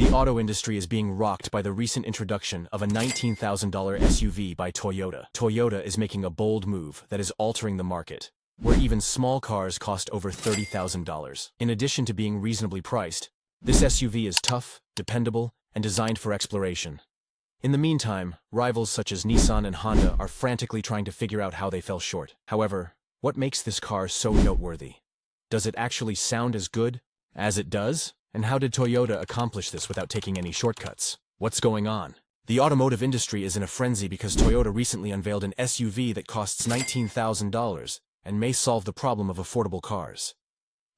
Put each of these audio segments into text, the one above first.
The auto industry is being rocked by the recent introduction of a $19,000 SUV by Toyota. Toyota is making a bold move that is altering the market, where even small cars cost over $30,000. In addition to being reasonably priced, this SUV is tough, dependable, and designed for exploration. In the meantime, rivals such as Nissan and Honda are frantically trying to figure out how they fell short. However, what makes this car so noteworthy? Does it actually sound as good as it does? And how did Toyota accomplish this without taking any shortcuts? What's going on? The automotive industry is in a frenzy because Toyota recently unveiled an SUV that costs $19,000 and may solve the problem of affordable cars.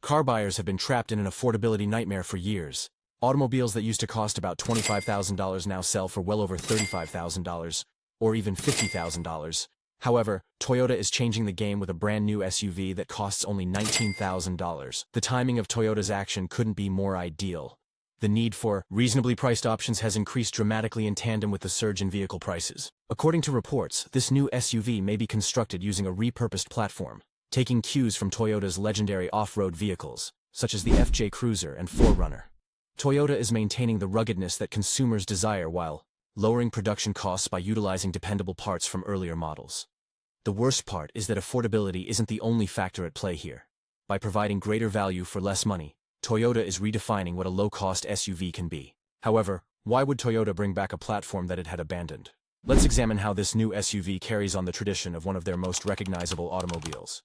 Car buyers have been trapped in an affordability nightmare for years. Automobiles that used to cost about $25,000 now sell for well over $35,000, or even $50,000. However, Toyota is changing the game with a brand new SUV that costs only $19,000. The timing of Toyota's action couldn't be more ideal. The need for reasonably priced options has increased dramatically in tandem with the surge in vehicle prices. According to reports, this new SUV may be constructed using a repurposed platform, taking cues from Toyota's legendary off-road vehicles, such as the FJ Cruiser and 4Runner. Toyota is maintaining the ruggedness that consumers desire while lowering production costs by utilizing dependable parts from earlier models. The worst part is that affordability isn't the only factor at play here. By providing greater value for less money, Toyota is redefining what a low-cost SUV can be. However, why would Toyota bring back a platform that it had abandoned? Let's examine how this new SUV carries on the tradition of one of their most recognizable automobiles.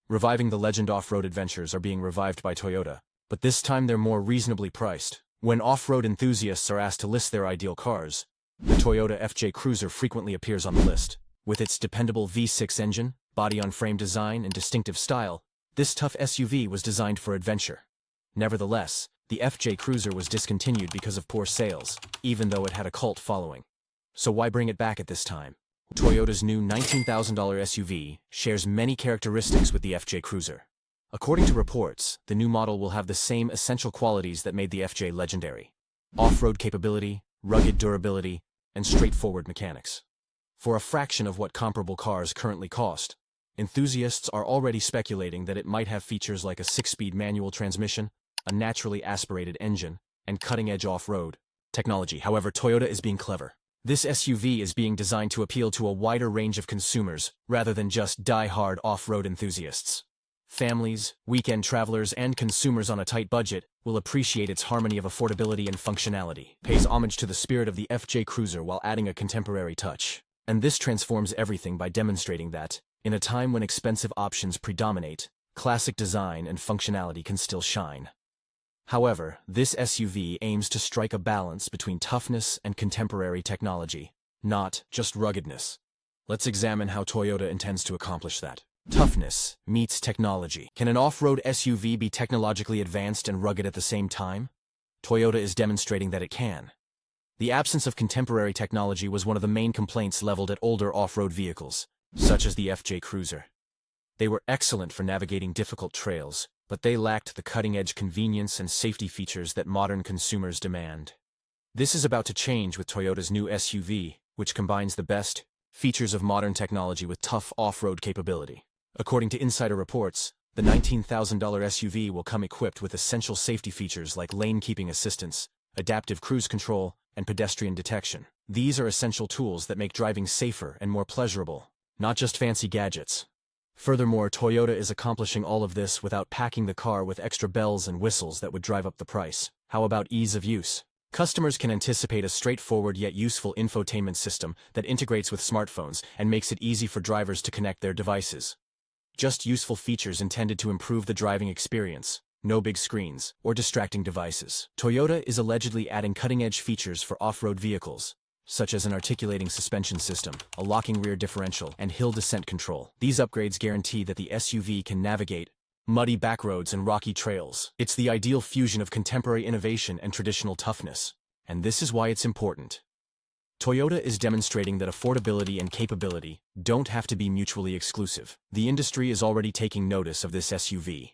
Reviving the legend off-road adventures are being revived by Toyota, but this time they're more reasonably priced. When off-road enthusiasts are asked to list their ideal cars, the Toyota FJ Cruiser frequently appears on the list. With its dependable V6 engine, body-on-frame design, and distinctive style, this tough SUV was designed for adventure. Nevertheless, the FJ Cruiser was discontinued because of poor sales, even though it had a cult following. So why bring it back at this time? Toyota's new $19,000 SUV shares many characteristics with the FJ Cruiser. According to reports, the new model will have the same essential qualities that made the FJ legendary: off-road capability, rugged durability, and straightforward mechanics. For a fraction of what comparable cars currently cost, enthusiasts are already speculating that it might have features like a 6-speed manual transmission, a naturally aspirated engine, and cutting-edge off-road technology. However, Toyota is being clever. This SUV is being designed to appeal to a wider range of consumers rather than just die-hard off-road enthusiasts. Families, weekend travelers, and consumers on a tight budget will appreciate its harmony of affordability and functionality. Pays homage to the spirit of the FJ Cruiser while adding a contemporary touch. And this transforms everything by demonstrating that, in a time when expensive options predominate, classic design and functionality can still shine. However, this SUV aims to strike a balance between toughness and contemporary technology, not just ruggedness. Let's examine how Toyota intends to accomplish that. Toughness meets technology. Can an off-road SUV be technologically advanced and rugged at the same time? Toyota is demonstrating that it can. The absence of contemporary technology was one of the main complaints leveled at older off-road vehicles, such as the FJ Cruiser. They were excellent for navigating difficult trails, but they lacked the cutting-edge convenience and safety features that modern consumers demand. This is about to change with Toyota's new SUV, which combines the best features of modern technology with tough off-road capability. According to insider reports, the $19,000 SUV will come equipped with essential safety features like lane-keeping assistance, adaptive cruise control, and pedestrian detection. These are essential tools that make driving safer and more pleasurable, not just fancy gadgets. Furthermore, Toyota is accomplishing all of this without packing the car with extra bells and whistles that would drive up the price. How about ease of use? Customers can anticipate a straightforward yet useful infotainment system that integrates with smartphones and makes it easy for drivers to connect their devices. Just useful features intended to improve the driving experience. No big screens or distracting devices. Toyota is allegedly adding cutting-edge features for off-road vehicles, such as an articulating suspension system, a locking rear differential, and hill descent control. These upgrades guarantee that the SUV can navigate muddy backroads and rocky trails. It's the ideal fusion of contemporary innovation and traditional toughness, and this is why it's important. Toyota is demonstrating that affordability and capability don't have to be mutually exclusive. The industry is already taking notice of this SUV.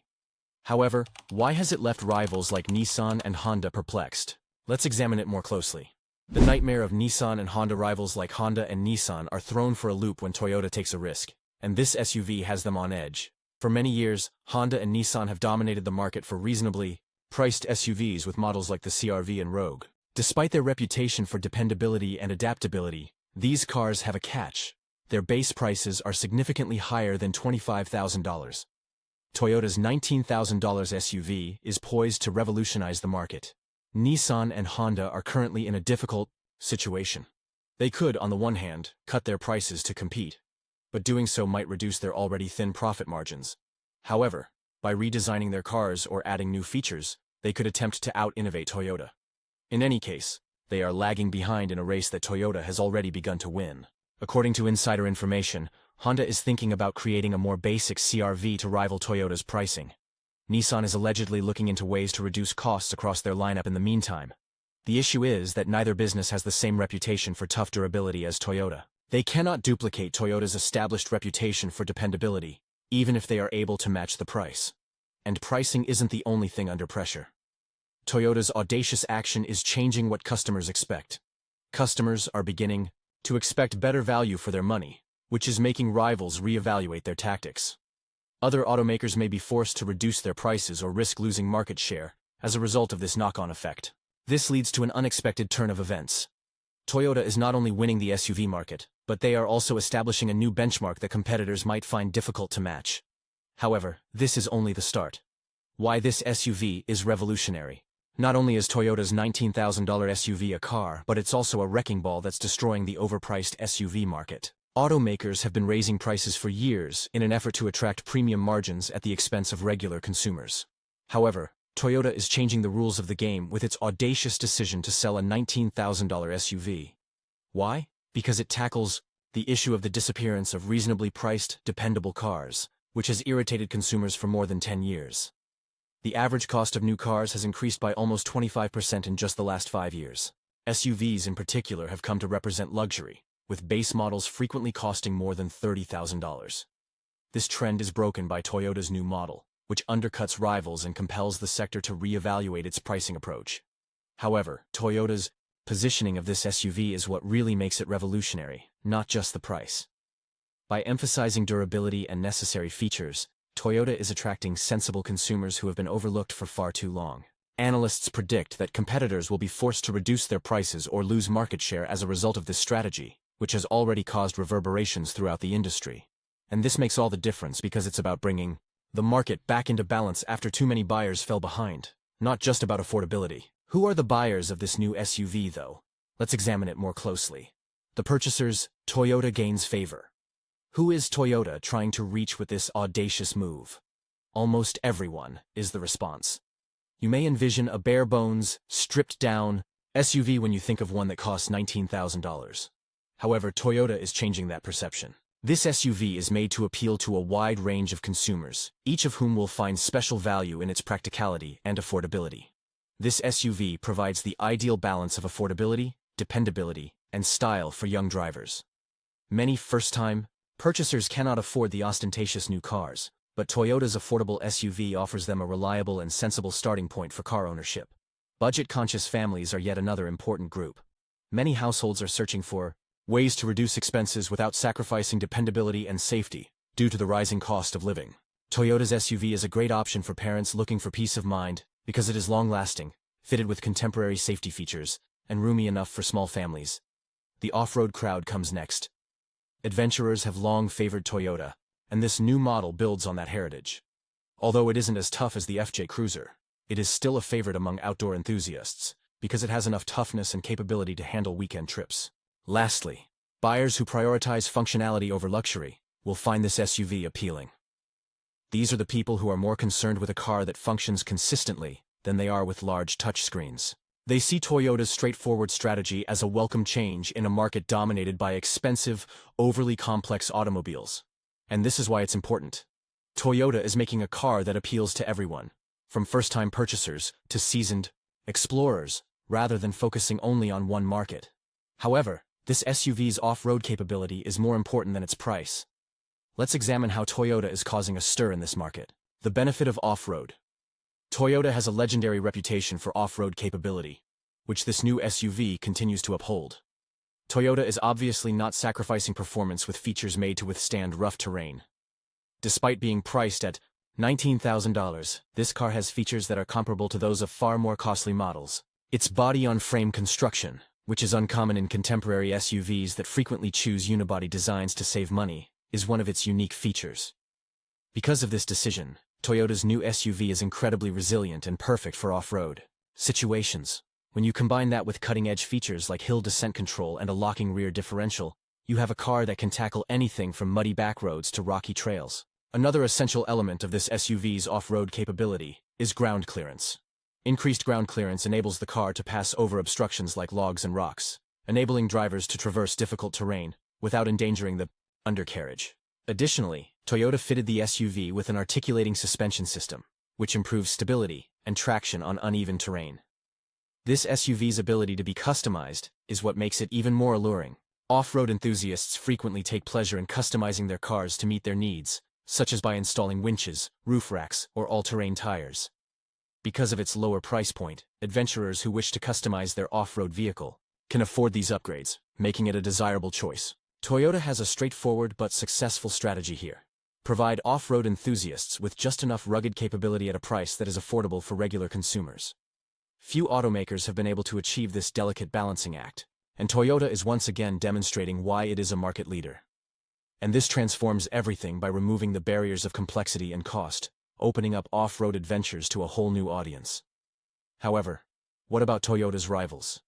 However, why has it left rivals like Nissan and Honda perplexed? Let's examine it more closely. The nightmare of Nissan and Honda rivals like Honda and Nissan are thrown for a loop when Toyota takes a risk, and this SUV has them on edge. For many years, Honda and Nissan have dominated the market for reasonably priced SUVs with models like the CR-V and Rogue. Despite their reputation for dependability and adaptability, these cars have a catch. Their base prices are significantly higher than $25,000. Toyota's $19,000 SUV is poised to revolutionize the market. Nissan and Honda are currently in a difficult situation. They could, on the one hand, cut their prices to compete, but doing so might reduce their already thin profit margins. However, by redesigning their cars or adding new features, they could attempt to out-innovate Toyota. In any case, they are lagging behind in a race that Toyota has already begun to win. According to insider information, Honda is thinking about creating a more basic CR-V to rival Toyota's pricing. Nissan is allegedly looking into ways to reduce costs across their lineup in the meantime. The issue is that neither business has the same reputation for tough durability as Toyota. They cannot duplicate Toyota's established reputation for dependability, even if they are able to match the price. And pricing isn't the only thing under pressure. Toyota's audacious action is changing what customers expect. Customers are beginning to expect better value for their money, which is making rivals reevaluate their tactics. Other automakers may be forced to reduce their prices or risk losing market share as a result of this knock-on effect. This leads to an unexpected turn of events. Toyota is not only winning the SUV market, but they are also establishing a new benchmark that competitors might find difficult to match. However, this is only the start. Why this SUV is revolutionary. Not only is Toyota's $19,000 SUV a car, but it's also a wrecking ball that's destroying the overpriced SUV market. Automakers have been raising prices for years in an effort to attract premium margins at the expense of regular consumers. However, Toyota is changing the rules of the game with its audacious decision to sell a $19,000 SUV. Why? Because it tackles the issue of the disappearance of reasonably priced, dependable cars, which has irritated consumers for more than 10 years. The average cost of new cars has increased by almost 25% in just the last 5 years. SUVs in particular have come to represent luxury, with base models frequently costing more than $30,000. This trend is broken by Toyota's new model, which undercuts rivals and compels the sector to reevaluate its pricing approach. However, Toyota's positioning of this SUV is what really makes it revolutionary, not just the price. By emphasizing durability and necessary features, Toyota is attracting sensible consumers who have been overlooked for far too long. Analysts predict that competitors will be forced to reduce their prices or lose market share as a result of this strategy, which has already caused reverberations throughout the industry. And this makes all the difference because it's about bringing the market back into balance after too many buyers fell behind, not just about affordability. Who are the buyers of this new SUV, though? Let's examine it more closely. The purchasers, Toyota gains favor. Who is Toyota trying to reach with this audacious move? Almost everyone, is the response. You may envision a bare-bones, stripped-down SUV when you think of one that costs $19,000. However, Toyota is changing that perception. This SUV is made to appeal to a wide range of consumers, each of whom will find special value in its practicality and affordability. This SUV provides the ideal balance of affordability, dependability, and style for young drivers. Many first-time purchasers cannot afford the ostentatious new cars, but Toyota's affordable SUV offers them a reliable and sensible starting point for car ownership. Budget-conscious families are yet another important group. Many households are searching for ways to reduce expenses without sacrificing dependability and safety due to the rising cost of living. Toyota's SUV is a great option for parents looking for peace of mind because it is long-lasting, fitted with contemporary safety features, and roomy enough for small families. The off-road crowd comes next. Adventurers have long favored Toyota, and this new model builds on that heritage. Although it isn't as tough as the FJ Cruiser, it is still a favorite among outdoor enthusiasts because it has enough toughness and capability to handle weekend trips. Lastly, buyers who prioritize functionality over luxury will find this SUV appealing. These are the people who are more concerned with a car that functions consistently than they are with large touchscreens. They see Toyota's straightforward strategy as a welcome change in a market dominated by expensive, overly complex automobiles. And this is why it's important. Toyota is making a car that appeals to everyone, from first-time purchasers to seasoned explorers, rather than focusing only on one market. However, this SUV's off-road capability is more important than its price. Let's examine how Toyota is causing a stir in this market. The benefit of off-road. Toyota has a legendary reputation for off-road capability, which this new SUV continues to uphold. Toyota is obviously not sacrificing performance with features made to withstand rough terrain. Despite being priced at $19,000, this car has features that are comparable to those of far more costly models. Its body-on-frame construction, which is uncommon in contemporary SUVs that frequently choose unibody designs to save money, is one of its unique features. Because of this decision, Toyota's new SUV is incredibly resilient and perfect for off-road situations. When you combine that with cutting-edge features like hill descent control and a locking rear differential, you have a car that can tackle anything from muddy back roads to rocky trails. Another essential element of this SUV's off-road capability is ground clearance. Increased ground clearance enables the car to pass over obstructions like logs and rocks, enabling drivers to traverse difficult terrain without endangering the undercarriage. Additionally, Toyota fitted the SUV with an articulating suspension system, which improves stability and traction on uneven terrain. This SUV's ability to be customized is what makes it even more alluring. Off-road enthusiasts frequently take pleasure in customizing their cars to meet their needs, such as by installing winches, roof racks, or all-terrain tires. Because of its lower price point, adventurers who wish to customize their off-road vehicle can afford these upgrades, making it a desirable choice. Toyota has a straightforward but successful strategy here. Provide off-road enthusiasts with just enough rugged capability at a price that is affordable for regular consumers. Few automakers have been able to achieve this delicate balancing act, and Toyota is once again demonstrating why it is a market leader. And this transforms everything by removing the barriers of complexity and cost, opening up off-road adventures to a whole new audience. However, what about Toyota's rivals?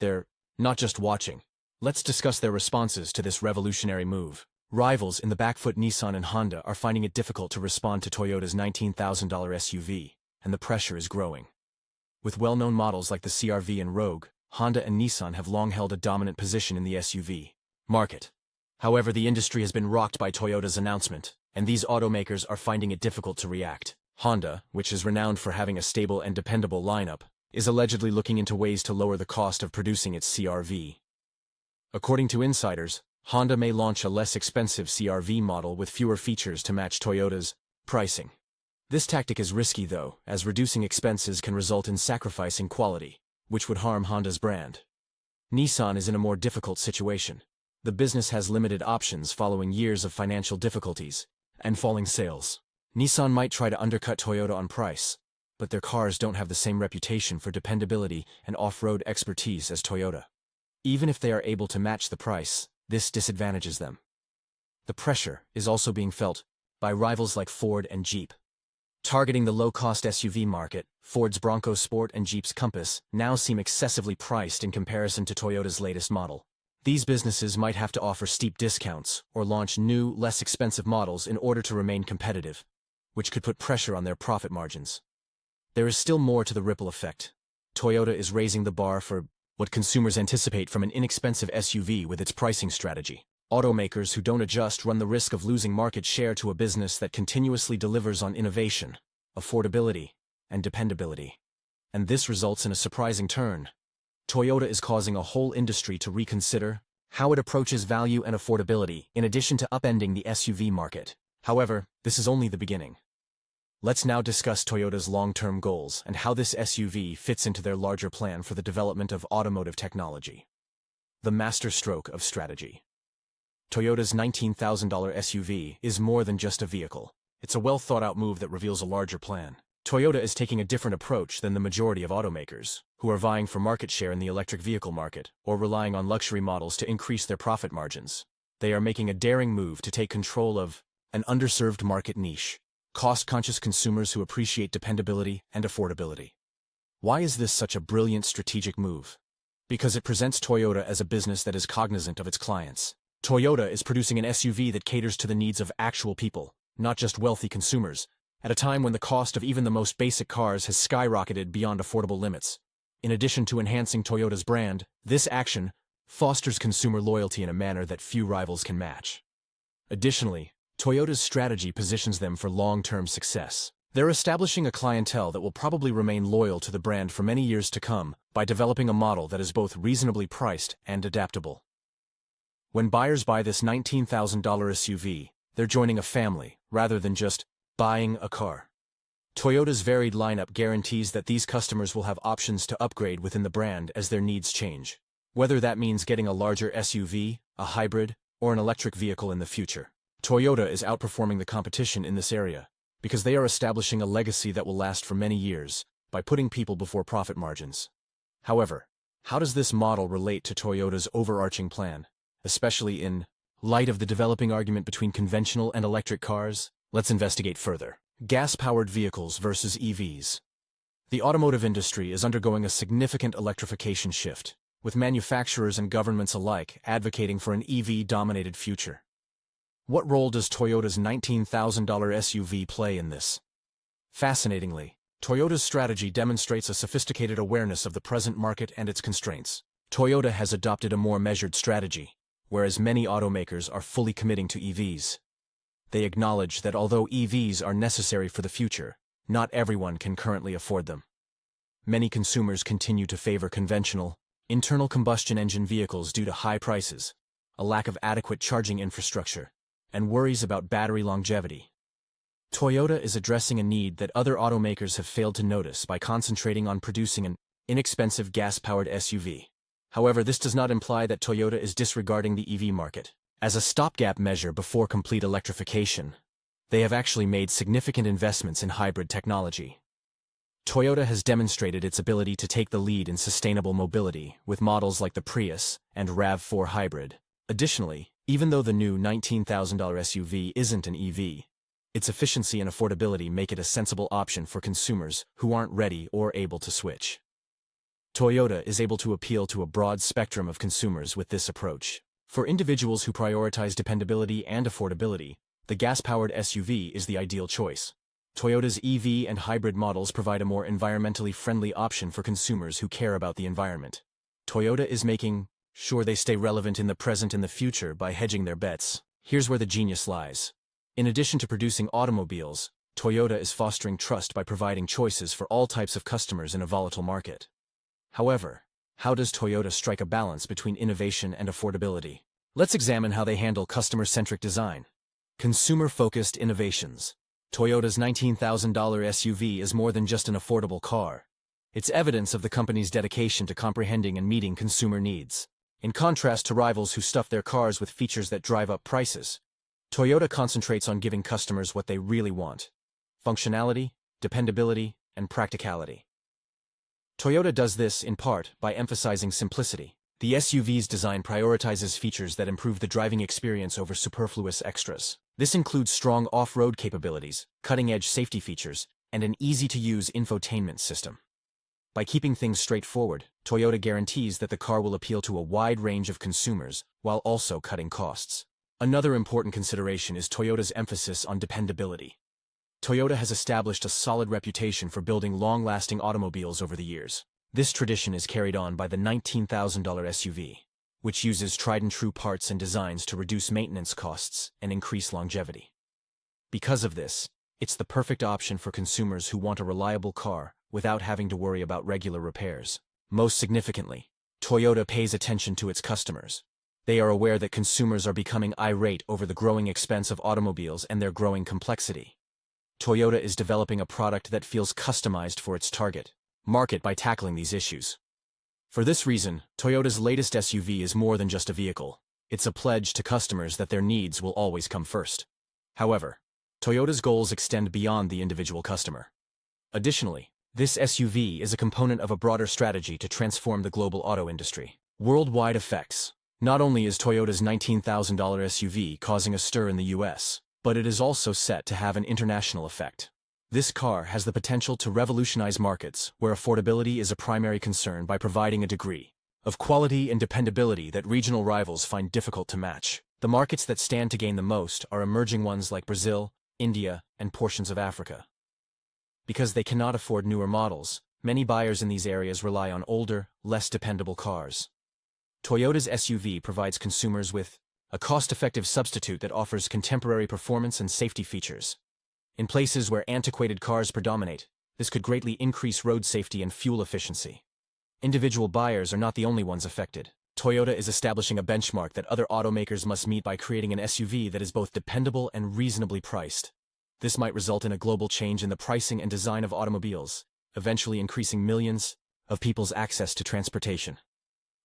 They're not just watching. Let's discuss their responses to this revolutionary move. Rivals in the backfoot Nissan and Honda are finding it difficult to respond to Toyota's $19,000 SUV, and the pressure is growing. With well-known models like the CR-V and Rogue, Honda and Nissan have long held a dominant position in the SUV market. However, the industry has been rocked by Toyota's announcement, and these automakers are finding it difficult to react. Honda, which is renowned for having a stable and dependable lineup, is allegedly looking into ways to lower the cost of producing its CR-V. According to insiders, Honda may launch a less expensive CR-V model with fewer features to match Toyota's pricing. This tactic is risky though, as reducing expenses can result in sacrificing quality, which would harm Honda's brand. Nissan is in a more difficult situation. The business has limited options following years of financial difficulties and falling sales. Nissan might try to undercut Toyota on price, but their cars don't have the same reputation for dependability and off-road expertise as Toyota. Even if they are able to match the price, this disadvantages them. The pressure is also being felt by rivals like Ford and Jeep. Targeting the low-cost SUV market, Ford's Bronco Sport and Jeep's Compass now seem excessively priced in comparison to Toyota's latest model. These businesses might have to offer steep discounts or launch new, less expensive models in order to remain competitive, which could put pressure on their profit margins. There is still more to the ripple effect. Toyota is raising the bar for what consumers anticipate from an inexpensive SUV with its pricing strategy. Automakers who don't adjust run the risk of losing market share to a business that continuously delivers on innovation, affordability, and dependability. And this results in a surprising turn. Toyota is causing a whole industry to reconsider how it approaches value and affordability, in addition to upending the SUV market. However, this is only the beginning. Let's now discuss Toyota's long-term goals and how this SUV fits into their larger plan for the development of automotive technology. The masterstroke of strategy. Toyota's $19,000 SUV is more than just a vehicle. It's a well-thought-out move that reveals a larger plan. Toyota is taking a different approach than the majority of automakers, who are vying for market share in the electric vehicle market or relying on luxury models to increase their profit margins. They are making a daring move to take control of an underserved market niche, cost-conscious consumers who appreciate dependability and affordability. Why is this such a brilliant strategic move? Because it presents Toyota as a business that is cognizant of its clients. Toyota is producing an SUV that caters to the needs of actual people, not just wealthy consumers, at a time when the cost of even the most basic cars has skyrocketed beyond affordable limits. In addition to enhancing Toyota's brand, this action fosters consumer loyalty in a manner that few rivals can match. Additionally, Toyota's strategy positions them for long-term success. They're establishing a clientele that will probably remain loyal to the brand for many years to come by developing a model that is both reasonably priced and adaptable. When buyers buy this $19,000 SUV, they're joining a family, rather than just buying a car. Toyota's varied lineup guarantees that these customers will have options to upgrade within the brand as their needs change, whether that means getting a larger SUV, a hybrid, or an electric vehicle in the future. Toyota is outperforming the competition in this area, because they are establishing a legacy that will last for many years by putting people before profit margins. However, how does this model relate to Toyota's overarching plan, especially in light of the developing argument between conventional and electric cars? Let's investigate further. Gas-powered vehicles versus EVs. The automotive industry is undergoing a significant electrification shift, with manufacturers and governments alike advocating for an EV-dominated future. What role does Toyota's $19,000 SUV play in this? Fascinatingly, Toyota's strategy demonstrates a sophisticated awareness of the present market and its constraints. Toyota has adopted a more measured strategy, whereas many automakers are fully committing to EVs. They acknowledge that although EVs are necessary for the future, not everyone can currently afford them. Many consumers continue to favor conventional, internal combustion engine vehicles due to high prices, a lack of adequate charging infrastructure, and worries about battery longevity. Toyota is addressing a need that other automakers have failed to notice by concentrating on producing an inexpensive gas-powered SUV. However, this does not imply that Toyota is disregarding the EV market. As a stopgap measure before complete electrification, they have actually made significant investments in hybrid technology. Toyota has demonstrated its ability to take the lead in sustainable mobility with models like the Prius and RAV4 Hybrid. Additionally, even though the new $19,000 SUV isn't an EV, its efficiency and affordability make it a sensible option for consumers who aren't ready or able to switch. Toyota is able to appeal to a broad spectrum of consumers with this approach. For individuals who prioritize dependability and affordability, the gas-powered SUV is the ideal choice. Toyota's EV and hybrid models provide a more environmentally friendly option for consumers who care about the environment. Toyota is making sure they stay relevant in the present and the future by hedging their bets. Here's where the genius lies. In addition to producing automobiles, Toyota is fostering trust by providing choices for all types of customers in a volatile market. However, how does Toyota strike a balance between innovation and affordability? Let's examine how they handle customer-centric design. Consumer-focused innovations. Toyota's $19,000 SUV is more than just an affordable car. It's evidence of the company's dedication to comprehending and meeting consumer needs. In contrast to rivals who stuff their cars with features that drive up prices, Toyota concentrates on giving customers what they really want: functionality, dependability, and practicality. Toyota does this, in part, by emphasizing simplicity. The SUV's design prioritizes features that improve the driving experience over superfluous extras. This includes strong off-road capabilities, cutting-edge safety features, and an easy-to-use infotainment system. By keeping things straightforward, Toyota guarantees that the car will appeal to a wide range of consumers while also cutting costs. Another important consideration is Toyota's emphasis on dependability. Toyota has established a solid reputation for building long-lasting automobiles over the years. This tradition is carried on by the $19,000 SUV, which uses tried-and-true parts and designs to reduce maintenance costs and increase longevity. Because of this, it's the perfect option for consumers who want a reliable car without having to worry about regular repairs. Most significantly, Toyota pays attention to its customers. They are aware that consumers are becoming irate over the growing expense of automobiles and their growing complexity. Toyota is developing a product that feels customized for its target market by tackling these issues. For this reason, Toyota's latest SUV is more than just a vehicle. It's a pledge to customers that their needs will always come first. However, Toyota's goals extend beyond the individual customer. Additionally, this SUV is a component of a broader strategy to transform the global auto industry. Worldwide effects. Not only is Toyota's $19,000 SUV causing a stir in the US, but it is also set to have an international effect. This car has the potential to revolutionize markets where affordability is a primary concern by providing a degree of quality and dependability that regional rivals find difficult to match. The markets that stand to gain the most are emerging ones like Brazil, India, and portions of Africa. Because they cannot afford newer models, many buyers in these areas rely on older, less dependable cars. Toyota's SUV provides consumers with a cost-effective substitute that offers contemporary performance and safety features. In places where antiquated cars predominate, this could greatly increase road safety and fuel efficiency. Individual buyers are not the only ones affected. Toyota is establishing a benchmark that other automakers must meet by creating an SUV that is both dependable and reasonably priced. This might result in a global change in the pricing and design of automobiles, eventually increasing millions of people's access to transportation.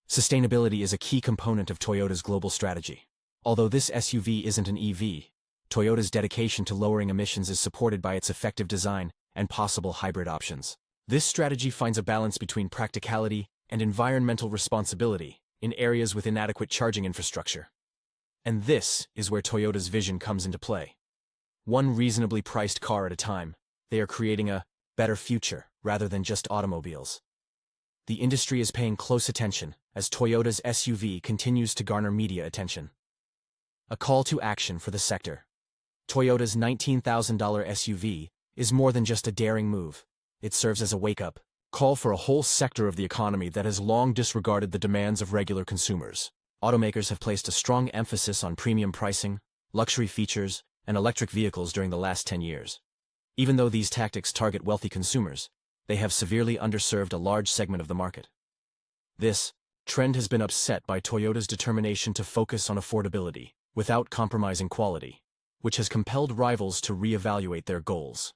Sustainability is a key component of Toyota's global strategy. Although this SUV isn't an EV, Toyota's dedication to lowering emissions is supported by its effective design and possible hybrid options. This strategy finds a balance between practicality and environmental responsibility in areas with inadequate charging infrastructure. And this is where Toyota's vision comes into play. One reasonably priced car at a time, they are creating a better future rather than just automobiles. The industry is paying close attention as Toyota's SUV continues to garner media attention. A call to action for the sector. Toyota's $19,000 SUV is more than just a daring move. It serves as a wake-up call for a whole sector of the economy that has long disregarded the demands of regular consumers. Automakers have placed a strong emphasis on premium pricing, luxury features, and electric vehicles during the last 10 years. Even though these tactics target wealthy consumers, they have severely underserved a large segment of the market. This trend has been upset by Toyota's determination to focus on affordability without compromising quality, which has compelled rivals to reevaluate their goals.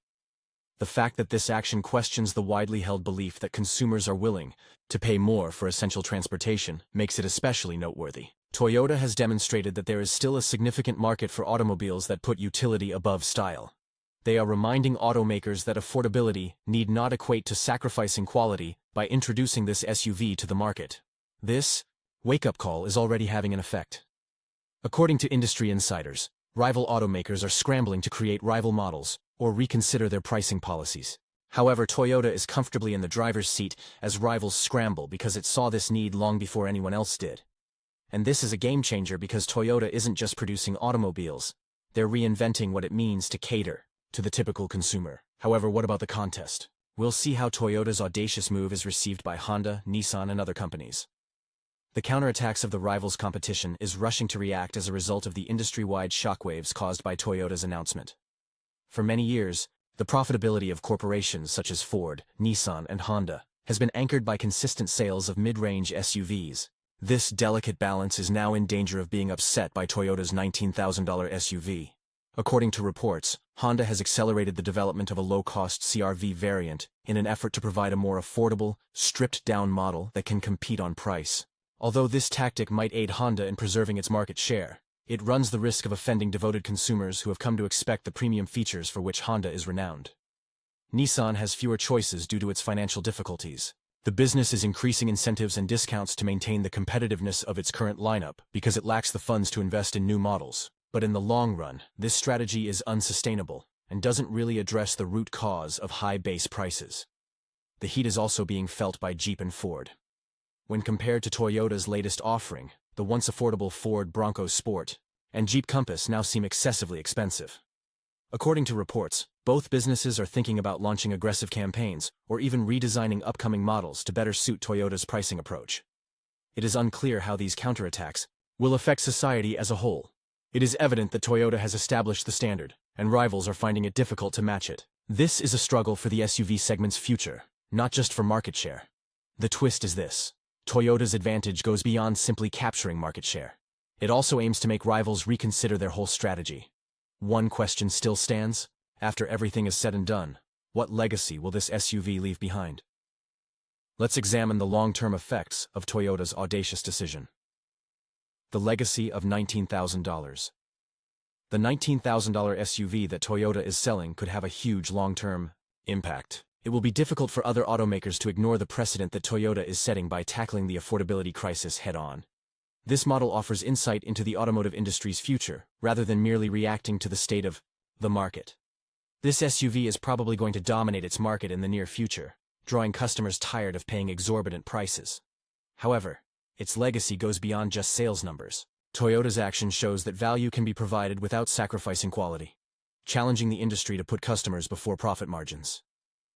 The fact that this action questions the widely held belief that consumers are willing to pay more for essential transportation makes it especially noteworthy. Toyota has demonstrated that there is still a significant market for automobiles that put utility above style. They are reminding automakers that affordability need not equate to sacrificing quality by introducing this SUV to the market. This wake-up call is already having an effect. According to industry insiders, rival automakers are scrambling to create rival models or reconsider their pricing policies. However, Toyota is comfortably in the driver's seat as rivals scramble because it saw this need long before anyone else did. And this is a game changer because Toyota isn't just producing automobiles, they're reinventing what it means to cater to the typical consumer. However, what about the contest? We'll see how Toyota's audacious move is received by Honda, Nissan, and other companies. The counterattacks of the rivals' competition is rushing to react as a result of the industry-wide shockwaves caused by Toyota's announcement. For many years, the profitability of corporations such as Ford, Nissan, and Honda has been anchored by consistent sales of mid-range SUVs. This delicate balance is now in danger of being upset by Toyota's $19,000 SUV. According to reports, Honda has accelerated the development of a low-cost CR-V variant in an effort to provide a more affordable, stripped-down model that can compete on price. Although this tactic might aid Honda in preserving its market share, it runs the risk of offending devoted consumers who have come to expect the premium features for which Honda is renowned. Nissan has fewer choices due to its financial difficulties. The business is increasing incentives and discounts to maintain the competitiveness of its current lineup because it lacks the funds to invest in new models. But in the long run, this strategy is unsustainable and doesn't really address the root cause of high base prices. The heat is also being felt by Jeep and Ford. When compared to Toyota's latest offering, the once affordable Ford Bronco Sport and Jeep Compass now seem excessively expensive. According to reports, both businesses are thinking about launching aggressive campaigns or even redesigning upcoming models to better suit Toyota's pricing approach. It is unclear how these counterattacks will affect society as a whole. It is evident that Toyota has established the standard, and rivals are finding it difficult to match it. This is a struggle for the SUV segment's future, not just for market share. The twist is this: Toyota's advantage goes beyond simply capturing market share. It also aims to make rivals reconsider their whole strategy. One question still stands: after everything is said and done, what legacy will this SUV leave behind? Let's examine the long-term effects of Toyota's audacious decision. The legacy of $19,000. The $19,000 SUV that Toyota is selling could have a huge long-term impact. It will be difficult for other automakers to ignore the precedent that Toyota is setting by tackling the affordability crisis head-on. This model offers insight into the automotive industry's future, rather than merely reacting to the state of the market. This SUV is probably going to dominate its market in the near future, drawing customers tired of paying exorbitant prices. However, its legacy goes beyond just sales numbers. Toyota's action shows that value can be provided without sacrificing quality, challenging the industry to put customers before profit margins.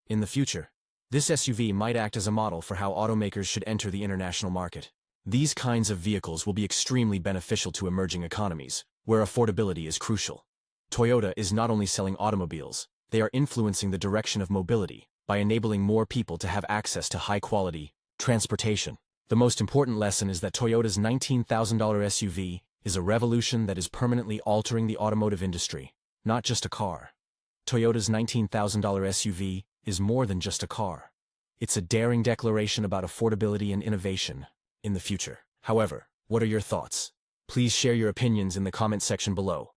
In the future, this SUV might act as a model for how automakers should enter the international market. These kinds of vehicles will be extremely beneficial to emerging economies, where affordability is crucial. Toyota is not only selling automobiles, they are influencing the direction of mobility by enabling more people to have access to high-quality transportation. The most important lesson is that Toyota's $19,000 SUV is a revolution that is permanently altering the automotive industry, not just a car. Toyota's $19,000 SUV is more than just a car. It's a daring declaration about affordability and innovation in the future. However, what are your thoughts? Please share your opinions in the comment section below.